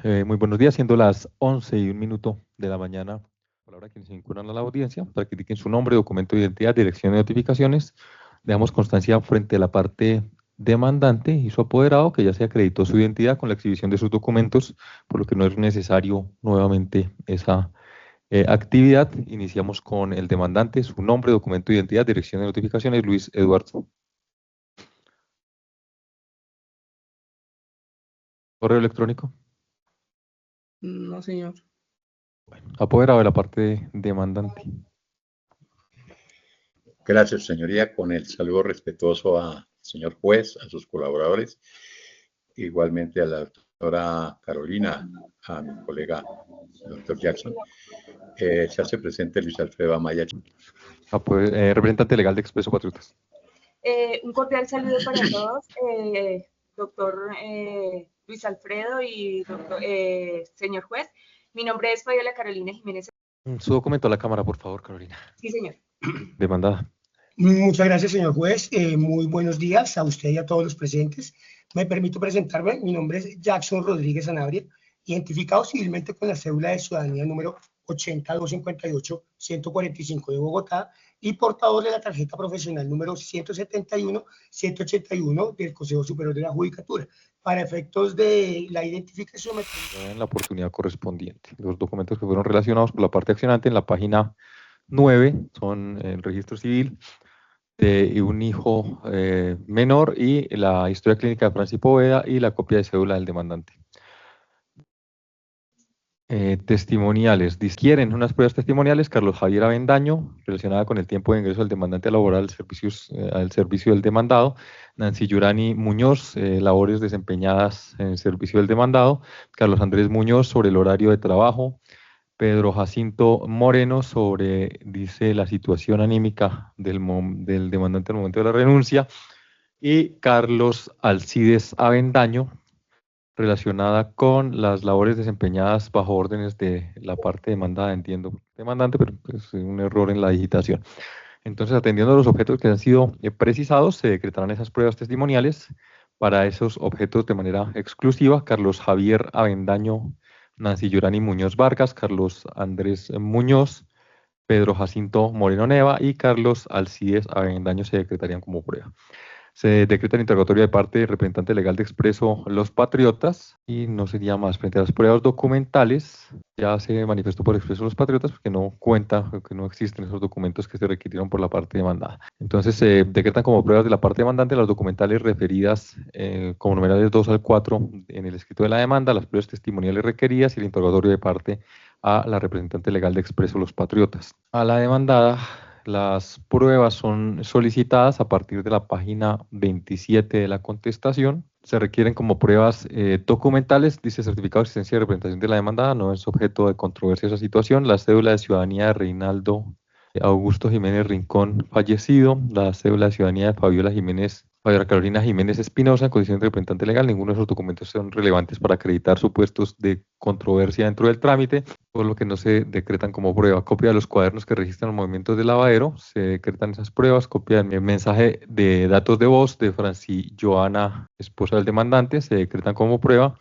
Muy buenos días, siendo las 11:01 de la mañana, por la hora que se vinculan a la audiencia, para que indiquen su nombre, documento de identidad, dirección de notificaciones. Dejamos constancia frente a la parte demandante y su apoderado, que ya se acreditó su identidad con la exhibición de sus documentos, por lo que no es necesario nuevamente esa actividad. Iniciamos con el demandante, su nombre, documento de identidad, dirección de notificaciones, Luis Eduardo. Correo electrónico. No, señor. Apoderado de la parte demandante. Gracias, señoría. Con el saludo respetuoso al señor juez, a sus colaboradores, igualmente a la doctora Carolina, a mi colega, el doctor Jackson. Se hace presente Luis Alfredo Amaya. Representante legal de Expreso Patriotas. Un cordial saludo para todos, doctor Luis Alfredo y señor juez. Mi nombre es Fabiola Carolina Jiménez. Su documento a la cámara, por favor, Carolina. Sí, señor. Demandada. Muchas gracias, señor juez. Muy buenos días a usted y a todos los presentes. Me permito presentarme. Mi nombre es Jackson Rodríguez Sanabria, identificado civilmente con la cédula de ciudadanía número 80-258-145 de Bogotá y portador de la tarjeta profesional número 171-781 del Consejo Superior de la Judicatura. Para efectos de la identificación, en la oportunidad correspondiente. Los documentos que fueron relacionados por la parte accionante en la página 9 son el registro civil de un hijo menor y la historia clínica de Francis Poveda y la copia de cédula del demandante. Testimoniales. Quieren unas pruebas testimoniales. Carlos Javier Avendaño, relacionada con el tiempo de ingreso del demandante laboral al servicio del demandado. Nancy Yurani Muñoz, labores desempeñadas en el servicio del demandado. Carlos Andrés Muñoz, sobre el horario de trabajo. Pedro Jacinto Moreno, sobre, dice, la situación anímica del demandante al momento de la renuncia. Y Carlos Alcides Avendaño, relacionada con las labores desempeñadas bajo órdenes de la parte demandada, entiendo, demandante, pero es un error en la digitación. Entonces, atendiendo a los objetos que han sido precisados, se decretarán esas pruebas testimoniales para esos objetos de manera exclusiva. Carlos Javier Avendaño, Nancy Yurani Muñoz Vargas, Carlos Andrés Muñoz, Pedro Jacinto Moreno Neva y Carlos Alcides Avendaño se decretarían como prueba. Se decreta el interrogatorio de parte del representante legal de Expreso Los Patriotas y no sería más. Frente a las pruebas documentales, ya se manifestó por Expreso Los Patriotas porque no cuenta, que no existen esos documentos que se requirieron por la parte demandada. Entonces se decretan como pruebas de la parte demandante las documentales referidas como numerales 2 al 4 en el escrito de la demanda, las pruebas testimoniales requeridas y el interrogatorio de parte a la representante legal de Expreso Los Patriotas. A la demandada, las pruebas son solicitadas a partir de la página 27 de la contestación. Se requieren como pruebas documentales, dice certificado de existencia y representación de la demandada, no es objeto de controversia esa situación, la cédula de ciudadanía de Reinaldo Augusto Jiménez Rincón, fallecido, la cédula de ciudadanía de Fabiola Carolina Jiménez Espinosa, en condición de representante legal. Ninguno de esos documentos son relevantes para acreditar supuestos de controversia dentro del trámite, por lo que no se decretan como prueba. Copia de los cuadernos que registran los movimientos del lavadero, se decretan esas pruebas. Copia del mensaje de datos de voz de Franci Joana, esposa del demandante, se decretan como prueba.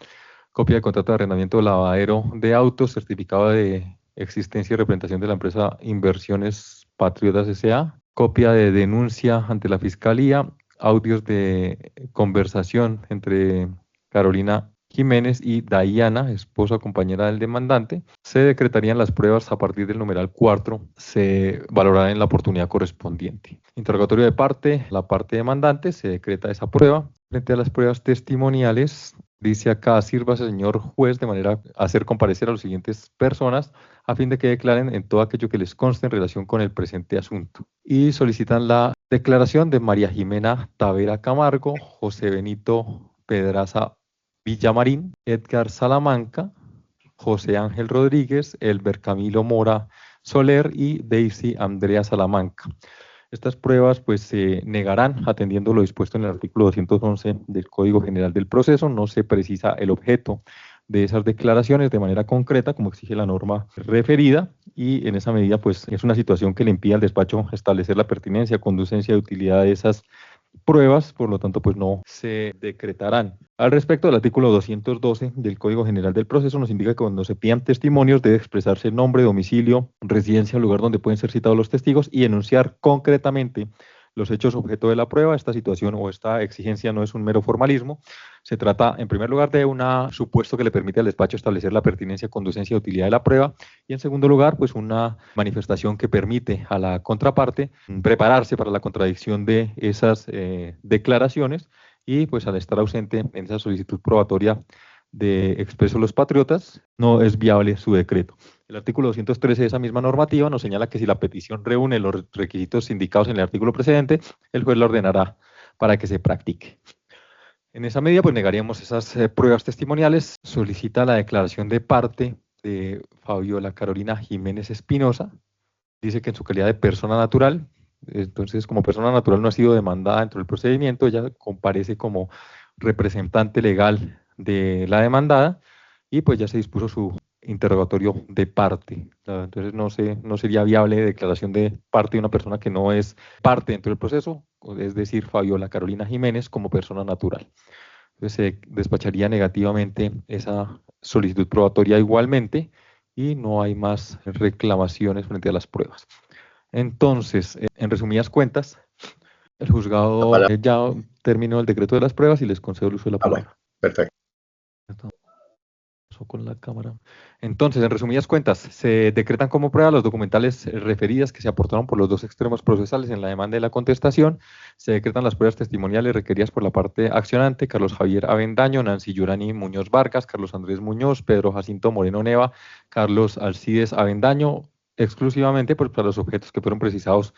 Copia del contrato de arrendamiento de lavadero de autos, certificado de existencia y representación de la empresa Inversiones Patriotas S.A., copia de denuncia ante la Fiscalía, audios de conversación entre Carolina Jiménez y Dayana, esposa o compañera del demandante. Se decretarían las pruebas a partir del numeral 4, se valorará en la oportunidad correspondiente. Interrogatorio de parte, la parte demandante, se decreta esa prueba. Frente a las pruebas testimoniales, dice acá, sírvase, señor juez, de manera a hacer comparecer a las siguientes personas a fin de que declaren en todo aquello que les conste en relación con el presente asunto. Y solicitan la declaración de María Jimena Tavera Camargo, José Benito Pedraza Villamarín, Edgar Salamanca, José Ángel Rodríguez, Elber Camilo Mora Soler y Daisy Andrea Salamanca. Estas pruebas pues se negarán atendiendo lo dispuesto en el artículo 211 del Código General del Proceso. No se precisa el objeto de esas declaraciones de manera concreta, como exige la norma referida, y en esa medida pues es una situación que le impide al despacho establecer la pertinencia, conducencia y utilidad de esas pruebas, por lo tanto, pues no se decretarán. Al respecto, el artículo 212 del Código General del Proceso nos indica que cuando se pidan testimonios debe expresarse nombre, domicilio, residencia, lugar donde pueden ser citados los testigos y enunciar concretamente los hechos objeto de la prueba. Esta situación o esta exigencia no es un mero formalismo. Se trata, en primer lugar, de un supuesto que le permite al despacho establecer la pertinencia, conducencia y utilidad de la prueba. Y en segundo lugar, pues una manifestación que permite a la contraparte prepararse para la contradicción de esas declaraciones y pues al estar ausente en esa solicitud probatoria de Expreso Los Patriotas, no es viable su decreto. El artículo 213 de esa misma normativa nos señala que si la petición reúne los requisitos indicados en el artículo precedente, el juez la ordenará para que se practique. En esa medida, pues negaríamos esas pruebas testimoniales. Solicita la declaración de parte de Fabiola Carolina Jiménez Espinosa. Dice que en su calidad de persona natural, entonces como persona natural no ha sido demandada dentro del procedimiento, ella comparece como representante legal de la demandada y pues ya se dispuso su interrogatorio de parte. Entonces no sería viable declaración de parte de una persona que no es parte dentro del proceso, es decir, Fabiola Carolina Jiménez como persona natural. Entonces se despacharía negativamente esa solicitud probatoria igualmente y no hay más reclamaciones frente a las pruebas. Entonces, en resumidas cuentas, el juzgado ya terminó el decreto de las pruebas y les concedo el uso de la palabra. Bueno, perfecto. Con la cámara. Entonces, en resumidas cuentas, se decretan como prueba los documentales referidas que se aportaron por los dos extremos procesales en la demanda y la contestación. Se decretan las pruebas testimoniales requeridas por la parte accionante, Carlos Javier Avendaño, Nancy Yurani Muñoz Vargas, Carlos Andrés Muñoz, Pedro Jacinto Moreno Neva, Carlos Alcides Avendaño, exclusivamente pues, para los objetos que fueron precisados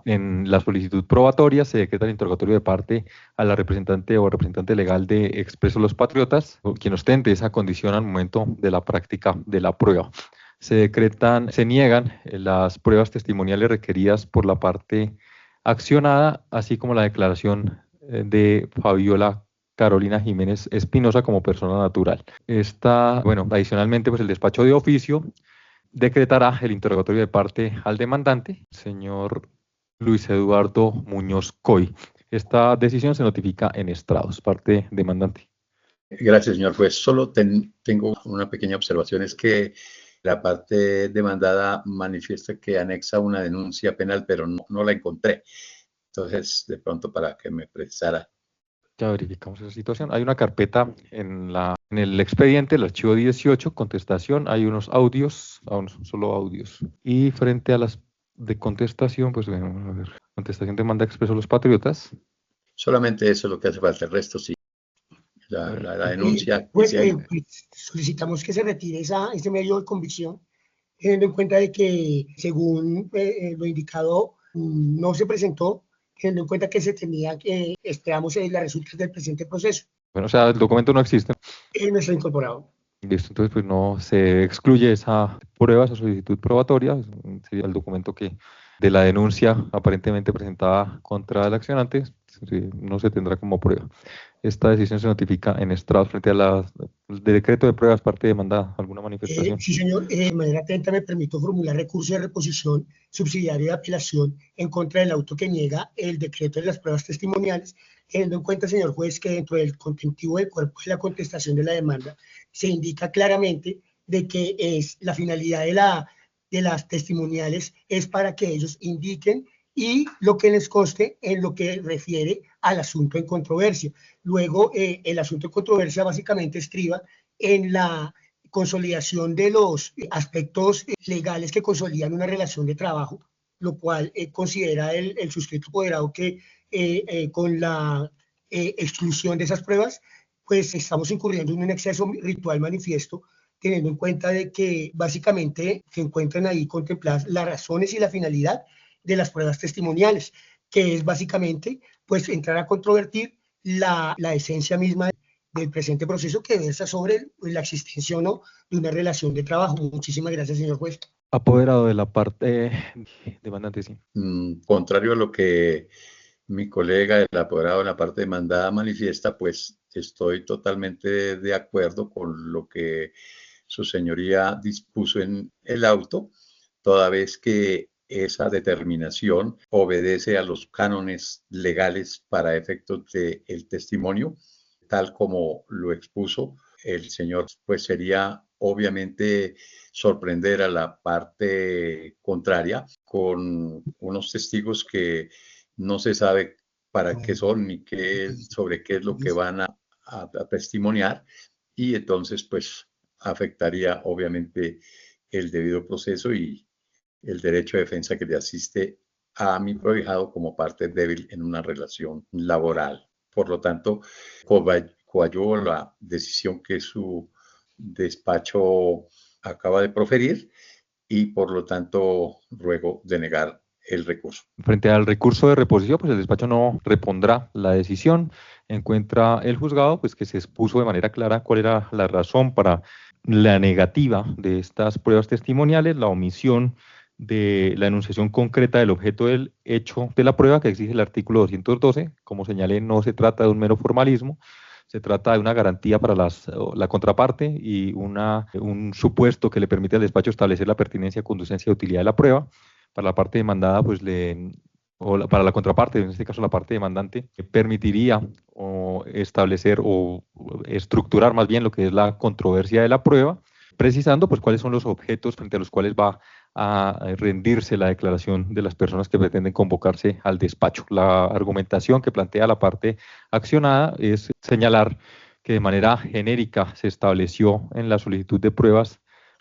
en la solicitud probatoria. Se decreta el interrogatorio de parte a la representante o representante legal de Expreso Los Patriotas, o quien ostente esa condición al momento de la práctica de la prueba. Se niegan las pruebas testimoniales requeridas por la parte accionada, así como la declaración de Fabiola Carolina Jiménez Espinosa como persona natural. Adicionalmente, pues el despacho de oficio decretará el interrogatorio de parte al demandante, señor Luis Eduardo Muñoz Coy. Esta decisión se notifica en estrados, parte demandante. Gracias, señor juez. Solo tengo una pequeña observación, es que la parte demandada manifiesta que anexa una denuncia penal, pero no la encontré. Entonces, de pronto, para que me precisara. Ya verificamos esa situación. Hay una carpeta en el expediente, el archivo 18, contestación, hay unos audios, solo audios. Y frente a las de contestación, pues vamos a ver, contestación demanda Expreso Los Patriotas. Solamente eso es lo que hace falta, el resto sí. La denuncia. Pues solicitamos que se retire ese medio de convicción, teniendo en cuenta de que, según lo indicado, no se presentó, teniendo en cuenta que se tenía que esperamos las resultas del presente proceso. Bueno, o sea, el documento no existe. Él no está incorporado. Listo, entonces pues no se excluye esa prueba, esa solicitud probatoria, sería el documento de la denuncia aparentemente presentada contra el accionante, no se tendrá como prueba. Esta decisión se notifica en estrados frente al decreto de pruebas parte demandada. ¿Alguna manifestación? Sí, señor. De manera atenta me permito formular recurso de reposición subsidiaria de apelación en contra del auto que niega el decreto de las pruebas testimoniales, teniendo en cuenta, señor juez, que dentro del contentivo del cuerpo de la contestación de la demanda se indica claramente de que la finalidad de las testimoniales es para que ellos indiquen y lo que les conste en lo que refiere al asunto en controversia. Luego, el asunto en controversia básicamente estriba en la consolidación de los aspectos legales que consolidan una relación de trabajo, lo cual considera el suscrito apoderado que con la exclusión de esas pruebas, pues estamos incurriendo en un exceso ritual manifiesto, teniendo en cuenta de que básicamente se encuentran ahí contempladas las razones y la finalidad de las pruebas testimoniales, que es básicamente pues entrar a controvertir la esencia misma del presente proceso que versa sobre la existencia o no de una relación de trabajo. Muchísimas gracias, señor juez. Apoderado de la parte demandante, sí. Contrario a lo que mi colega, el apoderado de la parte demandada, manifiesta, pues estoy totalmente de acuerdo con lo que su señoría dispuso en el auto, toda vez que esa determinación obedece a los cánones legales para efectos del testimonio, tal como lo expuso el señor, pues sería obviamente sorprender a la parte contraria con unos testigos que no se sabe para qué son ni sobre qué es lo que van a testimoniar, y entonces pues afectaría obviamente el debido proceso y el derecho de defensa que le asiste a mi prohijado como parte débil en una relación laboral. Por lo tanto, coadyuvo la decisión que su despacho acaba de proferir y por lo tanto ruego denegar el recurso. Frente al recurso de reposición, pues el despacho no repondrá la decisión. Encuentra el juzgado pues que se expuso de manera clara cuál era la razón para la negativa de estas pruebas testimoniales, la omisión de la enunciación concreta del objeto del hecho de la prueba que exige el artículo 212. Como señalé, no se trata de un mero formalismo, se trata de una garantía para la contraparte y un supuesto que le permite al despacho establecer la pertinencia, conducencia y utilidad de la prueba. Para la parte demandada, pues para la contraparte, en este caso la parte demandante, permitiría establecer o estructurar más bien lo que es la controversia de la prueba, precisando pues cuáles son los objetos frente a los cuales va a rendirse la declaración de las personas que pretenden convocarse al despacho. La argumentación que plantea la parte accionada es señalar que de manera genérica se estableció en la solicitud de pruebas,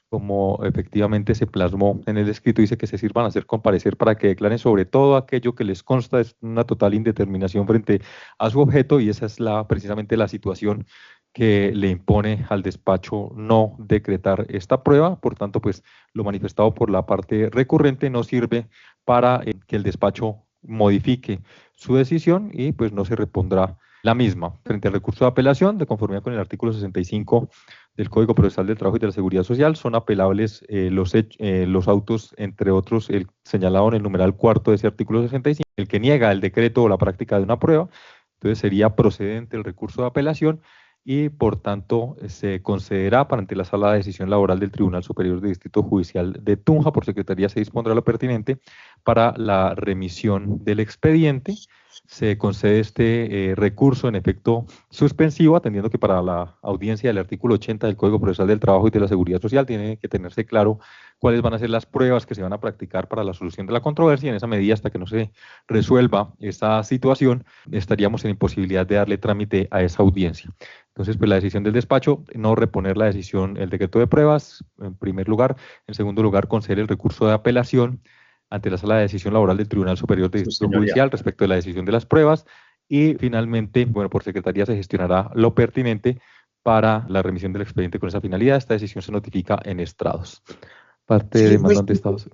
como efectivamente se plasmó en el escrito, dice que se sirvan a hacer comparecer para que declaren sobre todo aquello que les consta, es una total indeterminación frente a su objeto, y esa es precisamente la situación que le impone al despacho no decretar esta prueba. Por tanto, pues lo manifestado por la parte recurrente no sirve para que el despacho modifique su decisión y pues no se repondrá la misma. Frente al recurso de apelación, de conformidad con el artículo 65 del Código Procesal del Trabajo y de la Seguridad Social, son apelables los autos, entre otros, el señalado en el numeral cuarto de ese artículo 65, el que niega el decreto o la práctica de una prueba. Entonces sería procedente el recurso de apelación y, por tanto, se concederá ante la Sala de Decisión Laboral del Tribunal Superior de Distrito Judicial de Tunja. Por secretaría se dispondrá lo pertinente para la remisión del expediente. Se concede este recurso en efecto suspensivo, atendiendo que para la audiencia del artículo 80 del Código Procesal del Trabajo y de la Seguridad Social tiene que tenerse claro cuáles van a ser las pruebas que se van a practicar para la solución de la controversia. En esa medida, hasta que no se resuelva esta situación, estaríamos en imposibilidad de darle trámite a esa audiencia. Entonces, pues la decisión del despacho, no reponer la decisión, el decreto de pruebas, en primer lugar. En segundo lugar, conceder el recurso de apelación ante la Sala de Decisión Laboral del Tribunal Superior de Distrito Judicial respecto de la decisión de las pruebas. Y finalmente, bueno, por secretaría se gestionará lo pertinente para la remisión del expediente con esa finalidad. Esta decisión se notifica en estrados. Parte de demandante estados.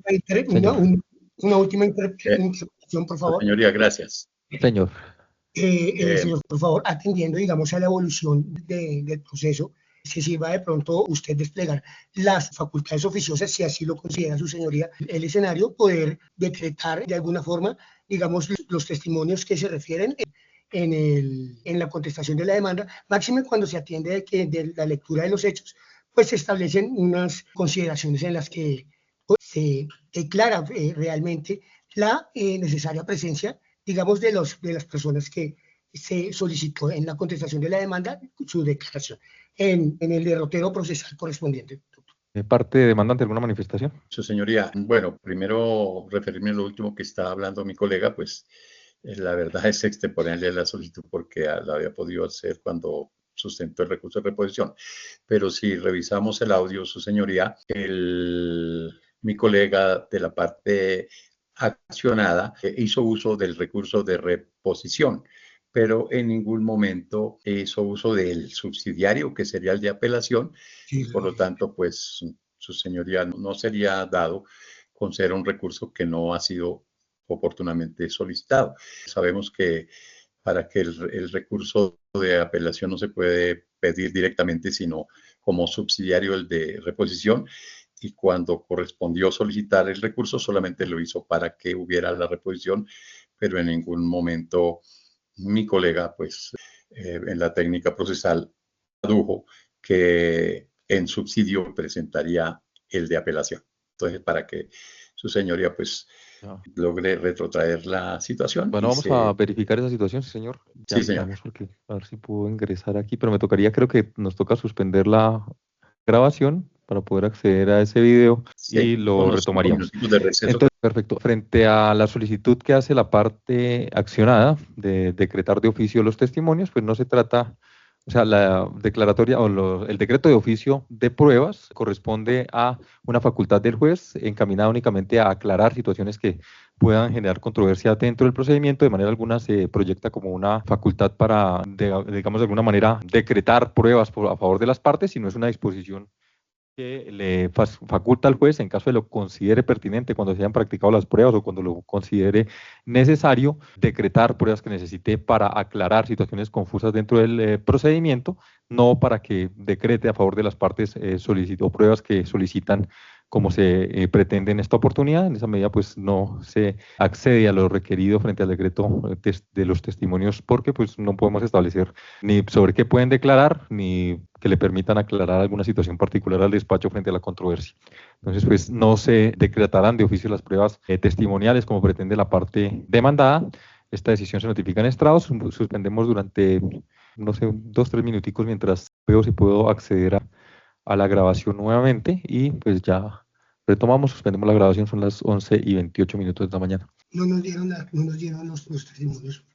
Una última intervención, por favor. Señoría, gracias. Señor. Señor, por favor, atendiendo, digamos, a la evolución del proceso, se sirva de pronto usted desplegar las facultades oficiosas, si así lo considera su señoría, el escenario, poder decretar de alguna forma, digamos, los testimonios que se refieren en la contestación de la demanda, máxime cuando se atiende de la lectura de los hechos, pues se establecen unas consideraciones en las que pues, se declara realmente la necesaria presencia, digamos, de las personas que se solicitó en la contestación de la demanda su declaración en el derrotero procesal correspondiente. ¿Parte de demandante, alguna manifestación? Su señoría, bueno, primero referirme a lo último que estaba hablando mi colega, pues la verdad es extemporáneamente la solicitud porque la había podido hacer cuando sustentó el recurso de reposición. Pero si revisamos el audio, su señoría, mi colega de la parte accionada hizo uso del recurso de reposición, pero en ningún momento hizo uso del subsidiario, que sería el de apelación, y por lo tanto, pues, su señoría no sería dado conceder un recurso que no ha sido oportunamente solicitado. Sabemos que para que el recurso de apelación no se puede pedir directamente, sino como subsidiario el de reposición, y cuando correspondió solicitar el recurso solamente lo hizo para que hubiera la reposición, pero en ningún momento mi colega, pues, en la técnica procesal adujo que en subsidio presentaría el de apelación. Entonces, para que su señoría pues logre retrotraer la situación. Bueno, vamos a verificar esa situación, sí, señor. Ya Sí, señor. porque, a ver si puedo ingresar aquí, pero me tocaría, creo que nos toca suspender la grabación para poder acceder a ese video y lo retomaríamos. Entonces, perfecto. Frente a la solicitud que hace la parte accionada de decretar de oficio los testimonios, pues no se trata, o sea, la declaratoria o el decreto de oficio de pruebas corresponde a una facultad del juez encaminada únicamente a aclarar situaciones que puedan generar controversia dentro del procedimiento. De manera alguna se proyecta como una facultad para, digamos, de alguna manera decretar pruebas a favor de las partes, sino es una disposición que le faculta al juez, en caso de lo considere pertinente, cuando se hayan practicado las pruebas o cuando lo considere necesario, decretar pruebas que necesite para aclarar situaciones confusas dentro del procedimiento, no para que decrete a favor de las partes o pruebas que solicitan como se pretende en esta oportunidad. En esa medida, pues no se accede a lo requerido frente al decreto de los testimonios, porque pues no podemos establecer ni sobre qué pueden declarar, ni que le permitan aclarar alguna situación particular al despacho frente a la controversia. Entonces, pues no se decretarán de oficio las pruebas testimoniales como pretende la parte demandada. Esta decisión se notifica en estrados. Suspendemos durante, no sé, 2-3 minuticos mientras veo si puedo acceder a la grabación nuevamente y pues ya retomamos, suspendemos la grabación, son las 11:28 de la mañana. No nos dieron los testimonios.